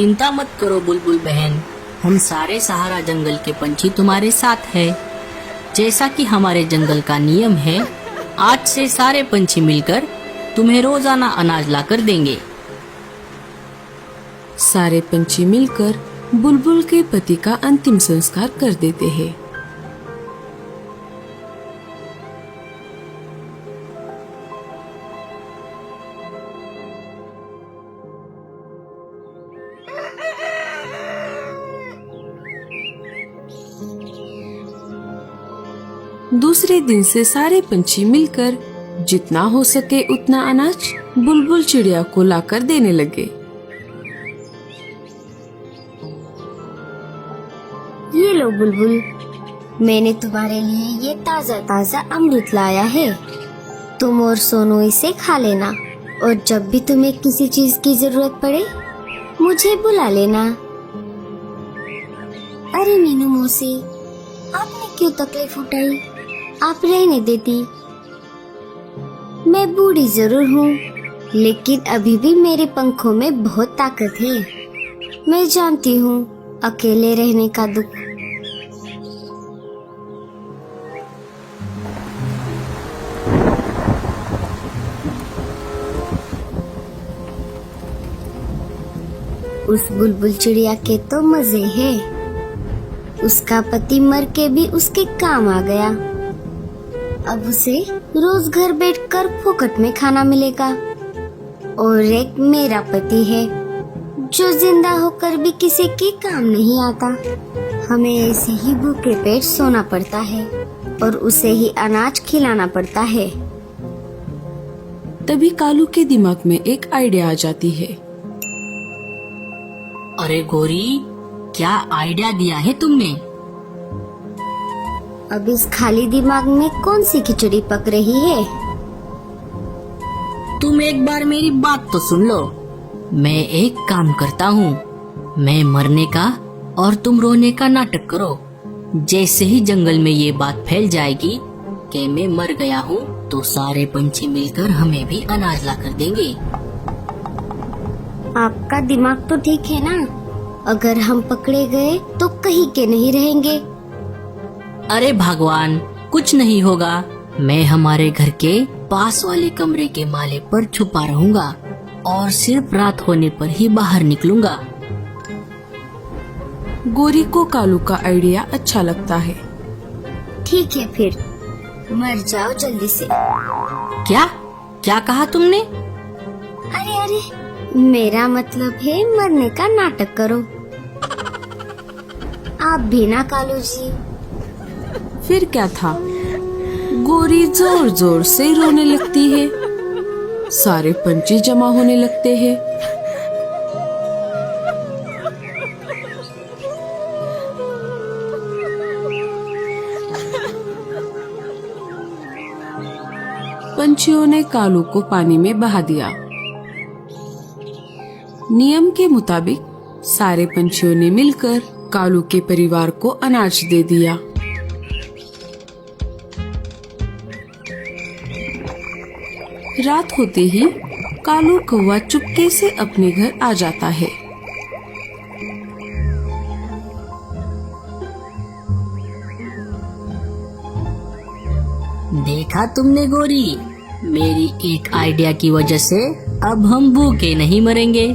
चिंता मत करो बुलबुल बहन, हम सारे सहारा जंगल के पंछी तुम्हारे साथ है। जैसा कि हमारे जंगल का नियम है, आज से सारे पंछी मिलकर तुम्हें रोजाना अनाज लाकर देंगे। सारे पंछी मिलकर बुलबुल के पति का अंतिम संस्कार कर देते हैं। दूसरे दिन से सारे पंछी मिलकर जितना हो सके उतना अनाज बुलबुल चिड़िया को लाकर देने लगे। ये लो बुलबुल, मैंने तुम्हारे लिए ये ताज़ा ताज़ा अमृत लाया है। तुम और सोनू इसे खा लेना और जब भी तुम्हें किसी चीज की जरूरत पड़े मुझे बुला लेना। अरे मीनू मौसी, आपने क्यों तकलीफ उठाई? आप रहने देती। मैं बूढ़ी जरूर हूँ, लेकिन अभी भी मेरे पंखों में बहुत ताकत है। मैं जानती हूँ अकेले रहने का दुख। उस बुलबुल चिड़िया के तो मजे हैं। उसका पति मर के भी उसके काम आ गया। अब उसे रोज घर बैठकर फोकट में खाना मिलेगा। और एक मेरा पति है जो जिंदा होकर भी किसी के काम नहीं आता। हमें ऐसे ही भूखे पेट सोना पड़ता है और उसे ही अनाज खिलाना पड़ता है। तभी कालू के दिमाग में एक आइडिया आ जाती है। अरे गोरी, क्या आइडिया दिया है तुमने? अब इस खाली दिमाग में कौन सी खिचड़ी पक रही है? तुम एक बार मेरी बात तो सुन लो। मैं एक काम करता हूँ, मैं मरने का और तुम रोने का नाटक करो। जैसे ही जंगल में ये बात फैल जाएगी कि मैं मर गया हूँ, तो सारे पंछी मिलकर हमें भी अनाज ला कर देंगे। आपका दिमाग तो ठीक है ना? अगर हम पकड़े गए तो कहीं के नहीं रहेंगे। अरे भगवान, कुछ नहीं होगा। मैं हमारे घर के पास वाले कमरे के माले पर छुपा रहूंगा और सिर्फ रात होने पर ही बाहर निकलूंगा। गोरी को कालू का आइडिया अच्छा लगता है। ठीक है, फिर मर जाओ जल्दी से। क्या क्या कहा तुमने? अरे अरे, मेरा मतलब है मरने का नाटक करो। आप भी ना कालू जी। फिर क्या था, गोरी जोर जोर से रोने लगती है। सारे पंछी जमा होने लगते हैं। पंछियों ने कालू को पानी में बहा दिया। नियम के मुताबिक सारे पंछियों ने मिलकर कालू के परिवार को अनाज दे दिया। रात होते ही कालू कौवा चुपके से अपने घर आ जाता है। देखा तुमने गोरी, मेरी एक आइडिया की वजह से अब हम भूखे नहीं मरेंगे।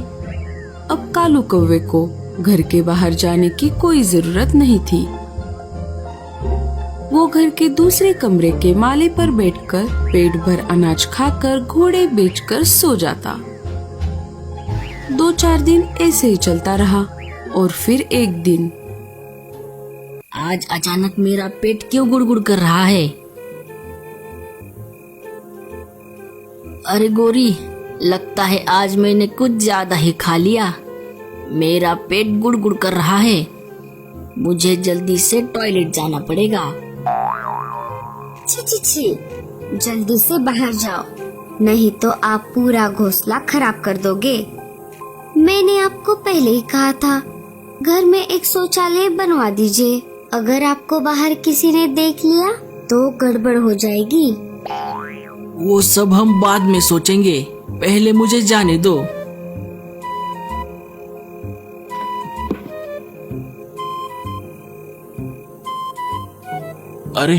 अब कालू कौवे को घर के बाहर जाने की कोई जरूरत नहीं थी। वो घर के दूसरे कमरे के माले पर बैठकर पेट भर अनाज खाकर घोड़े बेचकर सो जाता। 2-4 दिन ऐसे ही चलता रहा और फिर एक दिन, आज अचानक मेरा पेट क्यों गुड़गुड़ कर रहा है? अरे गोरी, लगता है आज मैंने कुछ ज्यादा ही खा लिया। मेरा पेट गुड़गुड़ कर रहा है। मुझे जल्दी से टॉयलेट जाना पड़ेगा। छी छी छी, जल्दी से बाहर जाओ, नहीं तो आप पूरा घोंसला खराब कर दोगे। मैंने आपको पहले ही कहा था, घर में एक शौचालय बनवा दीजिए। अगर आपको बाहर किसी ने देख लिया तो गड़बड़ हो जाएगी। वो सब हम बाद में सोचेंगे, पहले मुझे जाने दो। अरे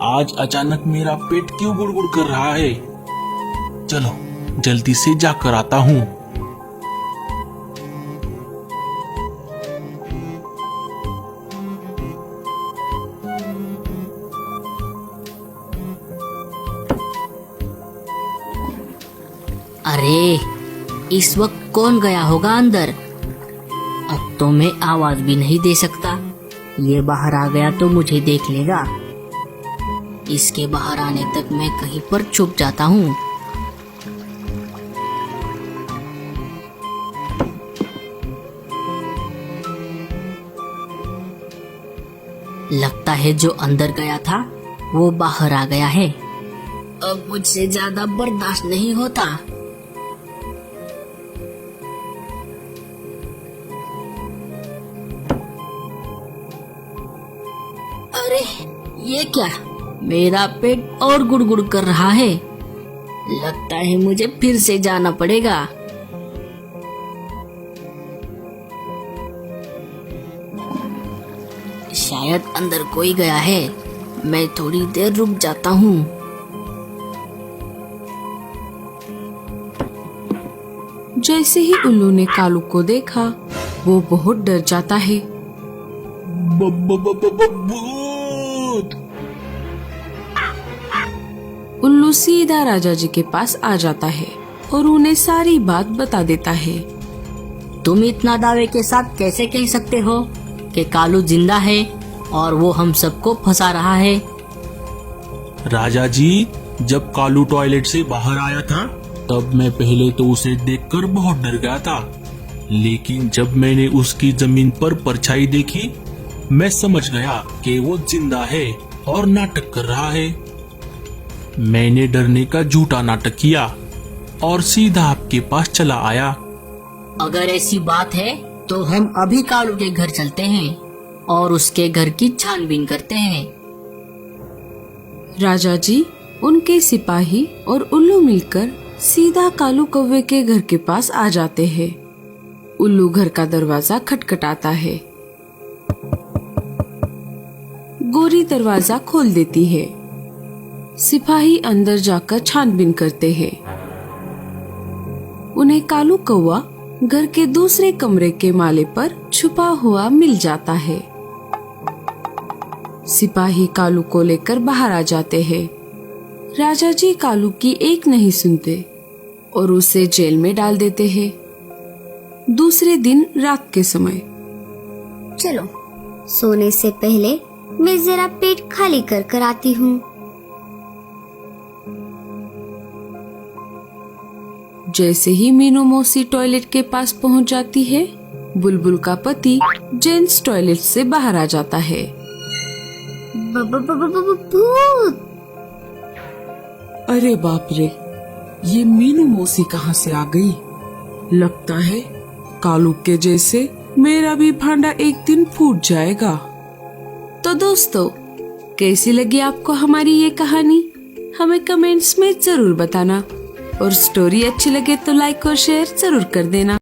आज अचानक मेरा पेट क्यों गुड़गुड़ कर रहा है? चलो जल्दी से जाकर आता हूँ। अरे इस वक्त कौन गया होगा अंदर? अब तो मैं आवाज भी नहीं दे सकता। ये बाहर आ गया तो मुझे देख लेगा। इसके बाहर आने तक मैं कहीं पर छुप जाता हूँ। लगता है जो अंदर गया था वो बाहर आ गया है। अब मुझसे ज्यादा बर्दाश्त नहीं होता। अरे ये क्या? मेरा पेट और गुड़गुड़ कर रहा है। लगता है मुझे फिर से जाना पड़ेगा। शायद अंदर कोई गया है। मैं थोड़ी देर रुक जाता हूँ। जैसे ही उल्लू ने कालू को देखा वो बहुत डर जाता है। भूत! उल्लू सीधा राजा जी के पास आ जाता है और उन्हें सारी बात बता देता है। तुम इतना दावे के साथ कैसे कह सकते हो कि कालू जिंदा है और वो हम सबको फंसा रहा है? राजा जी, जब कालू टॉयलेट से बाहर आया था तब मैं पहले तो उसे देखकर बहुत डर गया था, लेकिन जब मैंने उसकी जमीन पर परछाई देखी मैं समझ गया कि वो जिंदा है और नाटक कर रहा है। मैंने डरने का झूठा नाटक किया और सीधा आपके पास चला आया। अगर ऐसी बात है तो हम अभी कालू के घर चलते हैं और उसके घर की छानबीन करते हैं। राजा जी, उनके सिपाही और उल्लू मिलकर सीधा कालू कौवे के घर के पास आ जाते हैं। उल्लू घर का दरवाजा खटखटाता है। गोरी दरवाजा खोल देती है। सिपाही अंदर जाकर छानबीन करते हैं। उन्हें कालू कौवा घर के दूसरे कमरे के माले पर छुपा हुआ मिल जाता है। सिपाही कालू को लेकर बाहर आ जाते हैं। राजा जी कालू की एक नहीं सुनते और उसे जेल में डाल देते हैं। दूसरे दिन रात के समय चलो सोने से पहले मैं जरा पेट खाली कर कर आती हूँ। जैसे ही मीनू मौसी टॉयलेट के पास पहुंच जाती है, बुलबुल का पति जेंट्स टॉयलेट से बाहर आ जाता है। भूत! अरे बाप रे, ये मीनू मौसी कहाँ से आ गई? लगता है कालू के जैसे मेरा भी भांडा एक दिन फूट जाएगा। तो दोस्तों, कैसी लगी आपको हमारी ये कहानी? हमें कमेंट्स में जरूर बताना और स्टोरी अच्छी लगे तो लाइक और शेयर जरूर कर देना।